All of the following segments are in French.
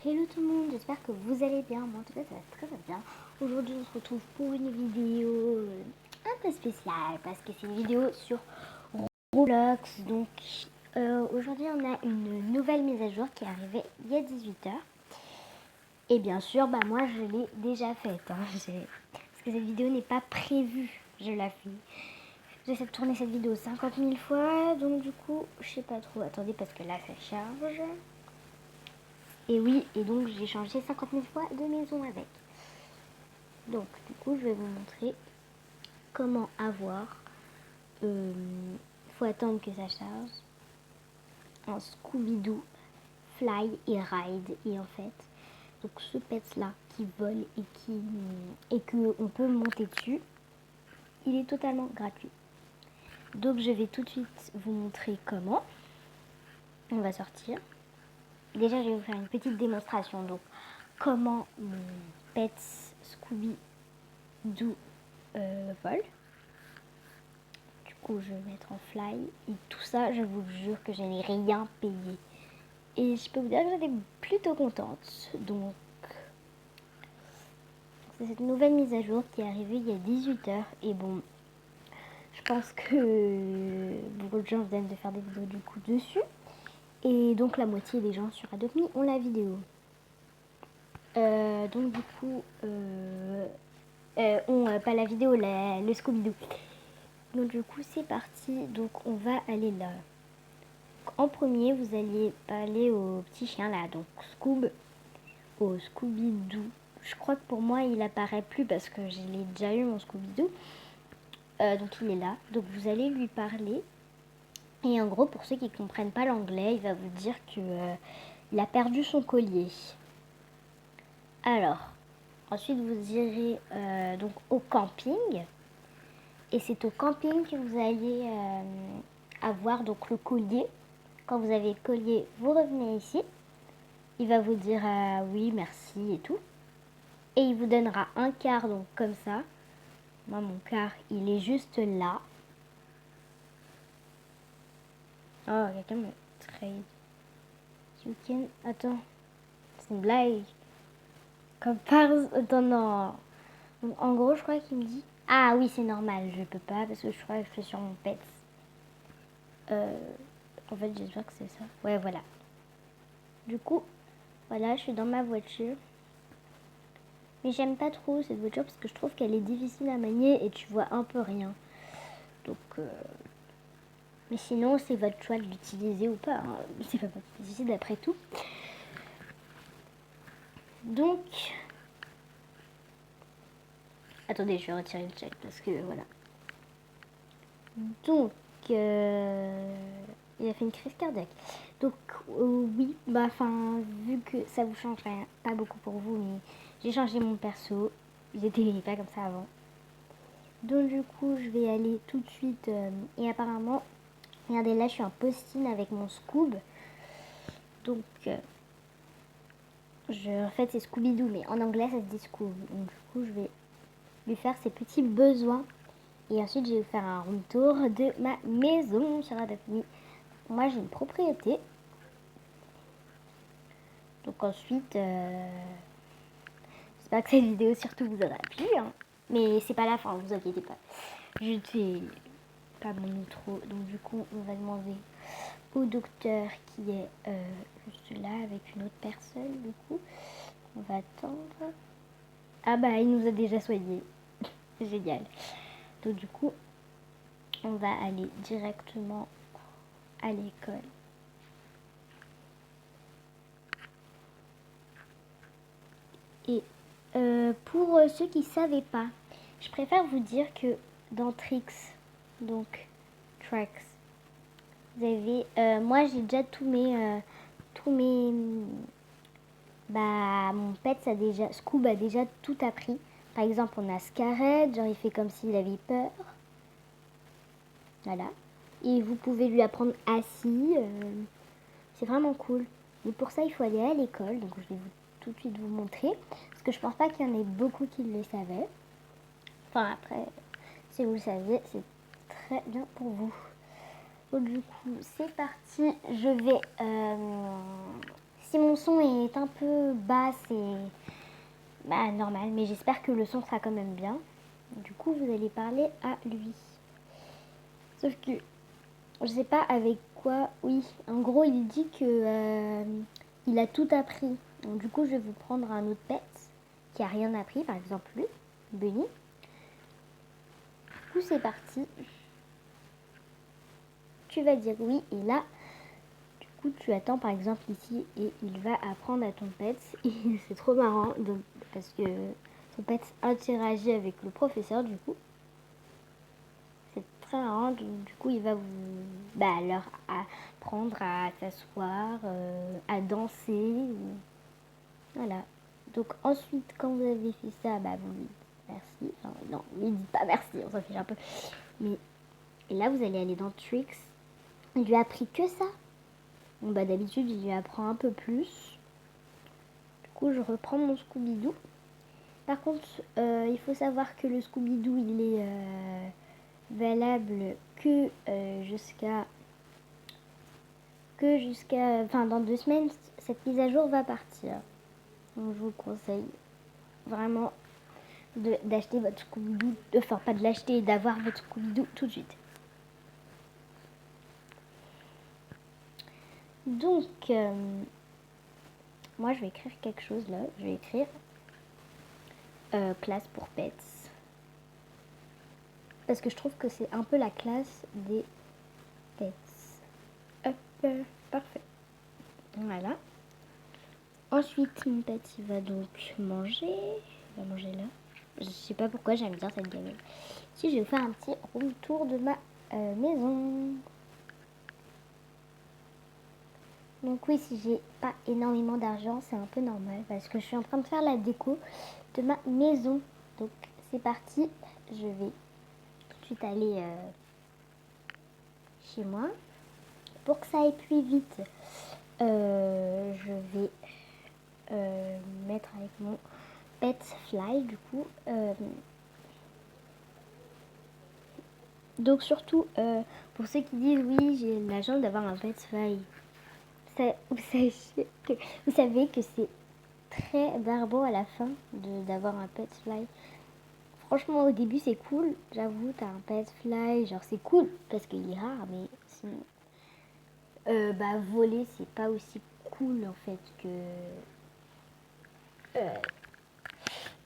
Hello tout le monde, j'espère que vous allez bien. Moi en tout cas ça va très bien. Aujourd'hui on se retrouve pour une vidéo un peu spéciale parce que c'est une vidéo sur Roblox. Donc aujourd'hui on a une nouvelle mise à jour qui est arrivée il y a 18h. Et bien sûr moi je l'ai déjà faite. Parce que cette vidéo n'est pas prévue, je la fais. J'essaie de tourner cette vidéo 50 000 fois, donc du coup je sais pas trop. Attendez parce que là ça charge. Et oui, et donc j'ai changé 50 000 fois de maison avec. Donc du coup je vais vous montrer comment avoir, faut attendre que ça charge, un Scooby-Doo Fly et Ride. Et en fait, donc ce pet là qui vole et que on peut monter dessus, il est totalement gratuit. Donc je vais tout de suite vous montrer comment. On va sortir. Déjà je vais vous faire une petite démonstration. Donc comment mon pet Scooby-Doo vole. Du coup je vais mettre en fly et tout ça je vous jure que je n'ai rien payé et je peux vous dire que j'étais plutôt contente. Donc c'est cette nouvelle mise à jour qui est arrivée il y a 18h et bon, je pense que beaucoup de gens viennent de faire des vidéos du coup dessus et donc la moitié des gens sur Adopt Me ont la vidéo. Donc du coup pas la vidéo, le Scooby-Doo. Donc du coup c'est parti, donc on va aller là. En premier vous allez aller au petit chien là, donc au Scooby-Doo. Je crois que pour moi il apparaît plus parce que je l'ai déjà eu mon Scooby-Doo. Donc il est là, donc vous allez lui parler. Et en gros pour ceux qui ne comprennent pas l'anglais, il va vous dire que il a perdu son collier. Alors ensuite vous irez donc au camping. Et c'est au camping que vous allez avoir donc le collier. Quand vous avez le collier, vous revenez ici. Il va vous dire oui, merci et tout. Et il vous donnera un quart, donc comme ça. Moi, mon quart, il est juste là. Oh, quelqu'un me trade. You can... Attends, c'est une blague. Comme par... Attends, non. Donc, en gros, je crois qu'il me dit... Ah oui, c'est normal, je peux pas parce que je crois que je suis sur mon pet. En fait, j'espère que c'est ça. Ouais, voilà. Du coup, voilà, je suis dans ma voiture. Mais j'aime pas trop cette voiture parce que je trouve qu'elle est difficile à manier et tu vois un peu rien. Donc, mais sinon, c'est votre choix de l'utiliser ou pas. Hein. C'est pas difficile après tout. Donc, attendez, je vais retirer le check parce que voilà. Donc, il a fait une crise cardiaque. Donc, oui, vu que ça vous change rien, pas beaucoup pour vous, mais j'ai changé mon perso. J'étais pas comme ça avant. Donc, du coup, je vais aller tout de suite. Et apparemment, regardez là, je suis en postine avec mon Scoob. Donc, en fait, c'est Scooby-Doo, mais en anglais, ça se dit Scoob. Donc, du coup, je vais lui faire ses petits besoins. Et ensuite, je vais vous faire un room tour de ma maison sur Adopt Me. Moi, j'ai une propriété. Donc ensuite, j'espère que cette vidéo surtout vous aura plu. Hein. Mais c'est pas la fin, vous inquiétez pas. Je ne fais pas mon outro. Donc du coup, on va demander au docteur qui est juste là avec une autre personne. Du coup, on va attendre. Ah bah, il nous a déjà soignés. Génial. Donc du coup, on va aller directement à l'école. Et pour ceux qui ne savaient pas, je préfère vous dire que dans Tricks, donc Tracks, vous avez, moi j'ai déjà tous mes, mon pet, Scoob a déjà tout appris. Par exemple, on a Scared, genre il fait comme s'il avait peur. Voilà. Et vous pouvez lui apprendre assis. C'est vraiment cool. Mais pour ça, il faut aller à l'école. Donc je vais tout de suite vous montrer. Parce que je pense pas qu'il y en ait beaucoup qui le savaient. Enfin après, si vous le saviez, c'est très bien pour vous. Donc du coup, c'est parti. Je vais Si mon son est un peu bas, c'est normal, mais j'espère que le son sera quand même bien. Du coup, vous allez parler à lui. Sauf que je sais pas avec quoi. Oui, en gros, il dit que il a tout appris. Donc, du coup, je vais vous prendre un autre pet qui a rien appris, par exemple lui, Bunny. Du coup, c'est parti. Tu vas dire oui, et là, du coup, tu attends par exemple ici, et il va apprendre à ton pet. Et c'est trop marrant, donc, parce que ton pet interagit avec le professeur, du coup. C'est très marrant, du coup, il va vous leur apprendre à s'asseoir, à danser. Voilà. Donc ensuite, quand vous avez fait ça, vous lui dites merci. Enfin, non, lui dites pas merci, on s'en fiche un peu. Mais et là, vous allez aller dans Tricks. Il lui a appris que ça. Bon, d'habitude, il lui apprend un peu plus. Du coup, je reprends mon Scooby-Doo. Par contre, il faut savoir que le Scooby-Doo, il est valable que jusqu'à... Enfin, dans 2 semaines, cette mise à jour va partir. Donc, je vous conseille vraiment d'acheter votre Scooby-Doo. Enfin, pas de l'acheter, d'avoir votre Scooby-Doo tout de suite. Donc, moi, je vais écrire quelque chose là. Je vais écrire classe pour pets. Parce que je trouve que c'est un peu la classe des pets. Hop, parfait. Voilà. Ensuite, mon pet, il va donc manger. Il va manger là. Je sais pas pourquoi j'aime bien cette gamelle. Si je vais vous faire un petit room tour de ma maison. Donc oui, si j'ai pas énormément d'argent, c'est un peu normal parce que je suis en train de faire la déco de ma maison. Donc c'est parti, je vais tout de suite aller chez moi. Pour que ça aille plus vite, je vais mettre avec mon pet fly du coup. Donc surtout, pour ceux qui disent oui, j'ai la chance d'avoir un pet fly. Vous savez que c'est très barbant à la fin d'avoir un pet fly. Franchement, au début, c'est cool. J'avoue, t'as un pet fly, genre c'est cool parce qu'il est rare, mais sinon, voler, c'est pas aussi cool en fait que.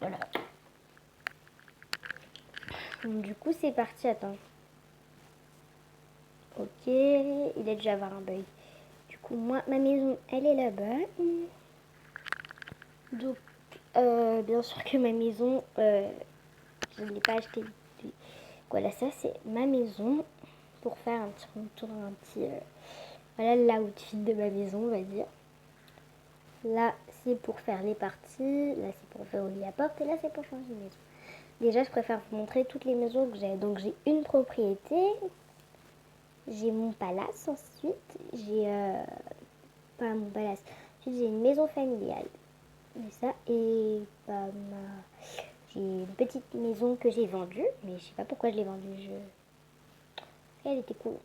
Voilà. Donc, du coup, c'est parti. Attends. Ok, il a déjà avoir un bug. Du coup, moi, ma maison, elle est là-bas. Donc, bien sûr que ma maison, je ne l'ai pas achetée. Voilà, ça, c'est ma maison. Pour faire un petit retour, voilà l'outfit de ma maison, on va dire. Là, c'est pour faire les parties. Là, c'est pour verrouiller la porte. Et là, c'est pour changer de maison. Déjà, je préfère vous montrer toutes les maisons que j'ai. Donc, j'ai une propriété. J'ai mon palace ensuite. J'ai... pas mon palace. Ensuite, j'ai une maison familiale. Et ça, et j'ai une petite maison que j'ai vendue. Mais je sais pas pourquoi je l'ai vendue. Elle était cool.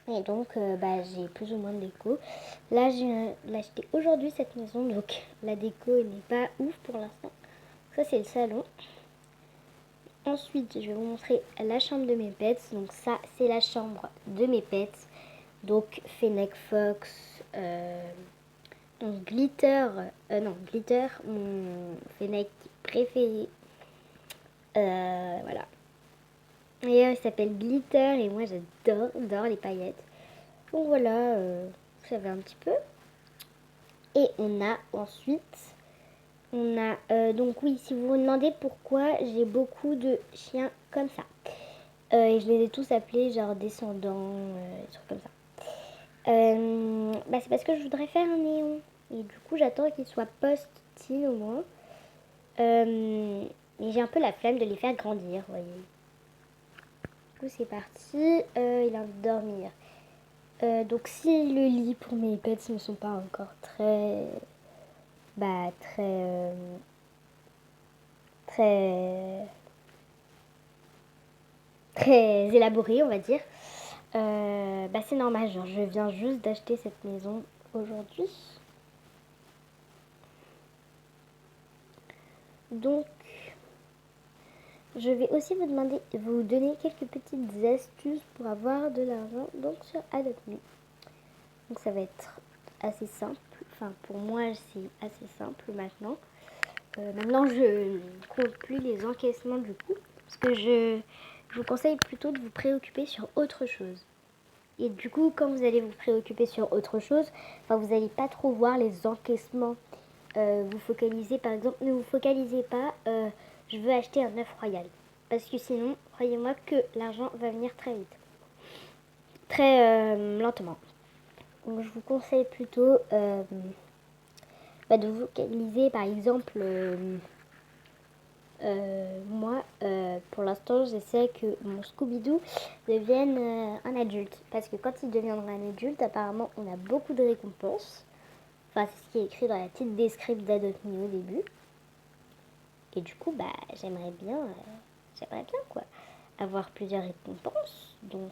Et donc, j'ai plus ou moins de déco. Là, je viens l'acheter aujourd'hui cette maison. Donc, la déco n'est pas ouf pour l'instant. Ça, c'est le salon. Ensuite, je vais vous montrer la chambre de mes pets. Donc, ça, c'est la chambre de mes pets. Donc, Fennec Fox. Donc, Glitter. Non, Glitter, mon Fennec préféré. Voilà. Et il s'appelle Glitter. Et moi, j'adore les paillettes. Donc voilà, vous savez un petit peu. Et on a ensuite, donc oui, si vous vous demandez pourquoi j'ai beaucoup de chiens comme ça. Et je les ai tous appelés genre descendants, des trucs comme ça. C'est parce que je voudrais faire un néon. Et du coup, j'attends qu'ils soient post-teen au moins. Mais j'ai un peu la flemme de les faire grandir, vous voyez. Du coup, c'est parti. Il a envie de dormir. Donc si le lit pour mes pets ne sont pas encore très très très élaborés on va dire, c'est normal, genre je viens juste d'acheter cette maison aujourd'hui. Donc, je vais aussi vous donner quelques petites astuces pour avoir de l'argent donc sur Adopt Me. Donc ça va être assez simple. Enfin, pour moi, c'est assez simple maintenant. Maintenant, je ne compte plus les encaissements du coup, parce que je vous conseille plutôt de vous préoccuper sur autre chose. Et du coup, quand vous allez vous préoccuper sur autre chose, enfin, vous n'allez pas trop voir les encaissements. Vous focalisez, par exemple, ne vous focalisez pas, je veux acheter un œuf royal. Parce que sinon, croyez-moi que l'argent va venir très vite. Très lentement. Donc, je vous conseille plutôt de vous focaliser, par exemple, moi, pour l'instant, j'essaie que mon Scooby-Doo devienne un adulte. Parce que quand il deviendra un adulte, apparemment, on a beaucoup de récompenses. Enfin, c'est ce qui est écrit dans la petite description d'Adopt Me au début. Et du coup, bah, j'aimerais bien, quoi, avoir plusieurs récompenses. Donc,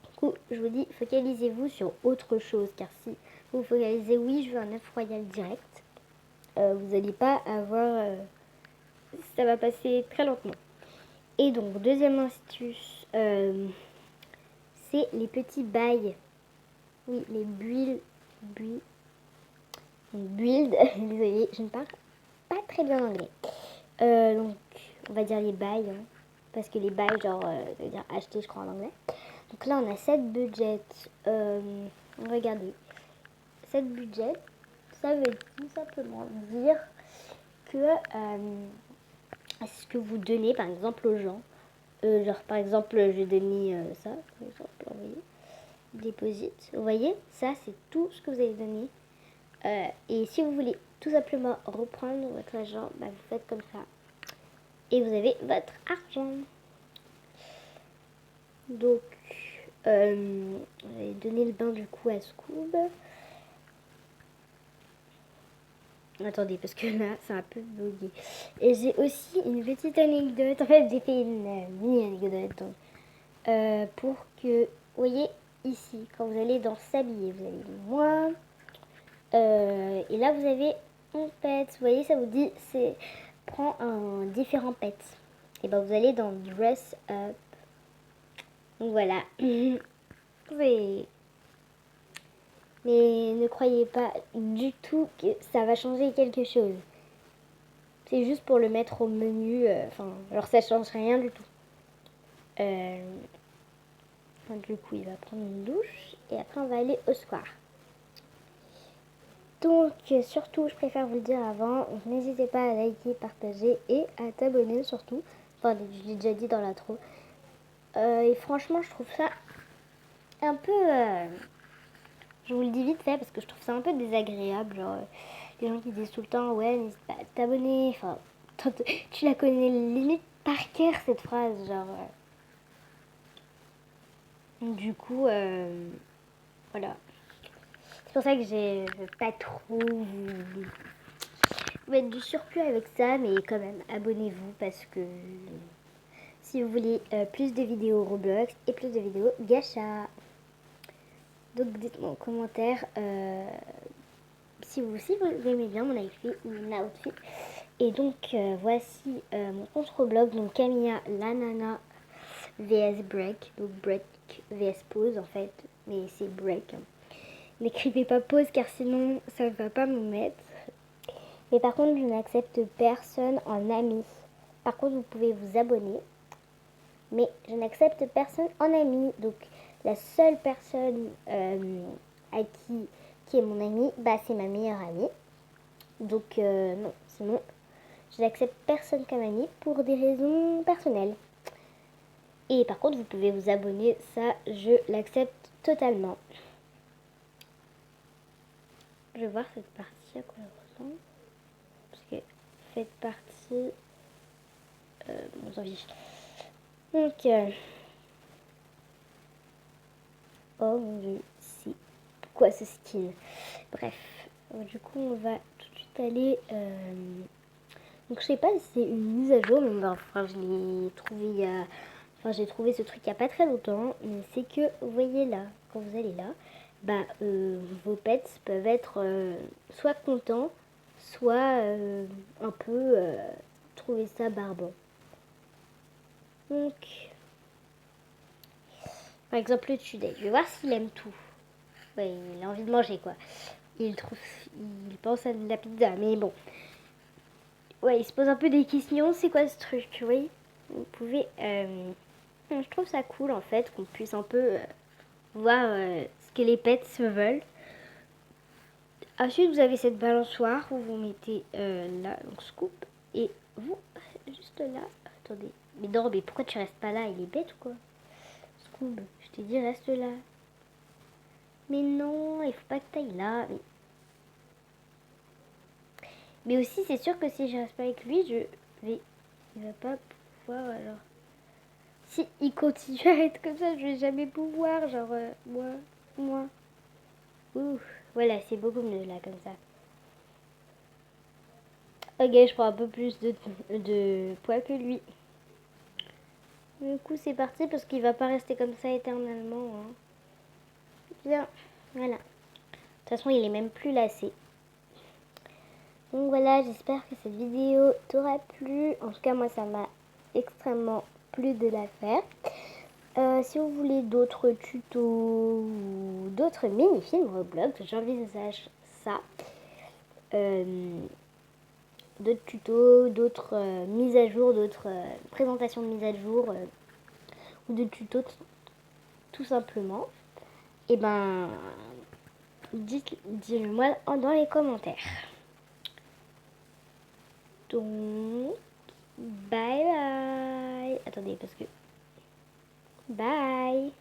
du coup, je vous dis, focalisez-vous sur autre chose. Car si vous focalisez, oui, je veux un œuf royal direct, vous n'allez pas avoir... ça va passer très lentement. Et donc, deuxième astuce, c'est les petits bails. Oui, les build, désolée, je ne parle pas très bien anglais. Donc, on va dire les bails, hein, parce que les bails, genre, ça veut dire acheter, je crois, en anglais. Donc là, on a 7 budgets. Regardez, 7 budgets, ça veut tout simplement dire que ce que vous donnez, par exemple, aux gens, genre, par exemple, je donne ça, par exemple, vous voyez, déposite, vous voyez, ça, c'est tout ce que vous avez donné. Et si vous voulez tout simplement reprendre votre argent, bah, vous faites comme ça. Et vous avez votre argent. Donc, je vais donner le bain du coup à Scoob. Attendez, parce que là, c'est un peu bugué. Et j'ai aussi une petite anecdote. En fait, j'ai fait une mini-anecdote. Pour que, vous voyez, ici, quand vous allez dans s'habiller, vous avez moi. Et là, vous avez un pet. Vous voyez, ça vous dit, c'est prends un différent pet. Et ben, vous allez dans Dress Up. Donc voilà. Vous pouvez... Mais ne croyez pas du tout que ça va changer quelque chose. C'est juste pour le mettre au menu. Enfin, alors ça change rien du tout. Du coup, il va prendre une douche et après on va aller au square. Donc, surtout, je préfère vous le dire avant, n'hésitez pas à liker, partager et à t'abonner surtout. Enfin, je l'ai déjà dit dans l'intro. Et franchement, je trouve ça un peu... je vous le dis vite fait parce que je trouve ça un peu désagréable. Genre, les gens qui disent tout le temps, ouais, n'hésite pas à t'abonner. Enfin, tu la connais limite par cœur cette phrase. Genre, du coup, voilà. C'est pour ça que je veux pas trop vous mettre du surplus avec ça, mais quand même, abonnez-vous parce que si vous voulez plus de vidéos Roblox et plus de vidéos gacha. Donc dites-moi en commentaire si vous aussi vous aimez bien mon outfit. Et donc voici mon compte Roblox, donc Camilla la nana vs break, donc break vs pause en fait, mais c'est break. N'écrivez pas pause car sinon ça ne va pas me mettre. Mais par contre je n'accepte personne en ami. Par contre vous pouvez vous abonner, mais je n'accepte personne en ami. Donc la seule personne à qui est mon amie, bah c'est ma meilleure amie. Donc non, sinon je n'accepte personne comme ami pour des raisons personnelles. Et par contre vous pouvez vous abonner, ça je l'accepte totalement. Je vais voir cette partie à quoi elle ressemble. Parce que cette partie... bon, tant pis. Donc... oh mon dieu, c'est quoi ce skin? Bref. Du coup, on va tout de suite aller... donc, je sais pas si c'est une mise à jour, mais enfin, je l'ai trouvé il y a... Enfin, j'ai trouvé ce truc il n'y a pas très longtemps. Mais c'est que, vous voyez là, quand vous allez là, bah, vos pets peuvent être soit contents, soit un peu trouver ça barbant. Donc, par exemple, le Tudet, je vais voir s'il aime tout. Ouais, il a envie de manger, quoi. Il pense à de la pizza, mais bon. Ouais, il se pose un peu des questions. C'est quoi ce truc, oui? Vous pouvez... je trouve ça cool, en fait, qu'on puisse un peu voir ce que les pets se veulent. Ensuite, vous avez cette balançoire où vous mettez là, donc scoop, et vous, juste là. Attendez, mais non, mais pourquoi tu restes pas là? Il est bête ou quoi? Scoop, je t'ai dit reste là. Mais non, il faut pas que t'ailles là. Mais aussi, c'est sûr que si je reste pas avec lui, il va pas pouvoir alors. Si il continue à être comme ça, je vais jamais pouvoir, genre moi. Ouh, voilà, c'est beaucoup mieux là comme ça. Ok, je prends un peu plus de poids que lui. Du coup, c'est parti parce qu'il va pas rester comme ça éternellement. Hein. Bien, voilà. De toute façon, il est même plus lassé. Donc voilà, j'espère que cette vidéo t'aura plu. En tout cas, moi, ça m'a extrêmement plu de la faire. Si vous voulez d'autres tutos ou d'autres mini-films Roblox, j'envisage ça. D'autres tutos, d'autres mises à jour, d'autres présentations de mises à jour ou de tutos tout simplement. Et ben, dites-le-moi dans les commentaires. Donc, bye bye. Attendez, parce que... Bye.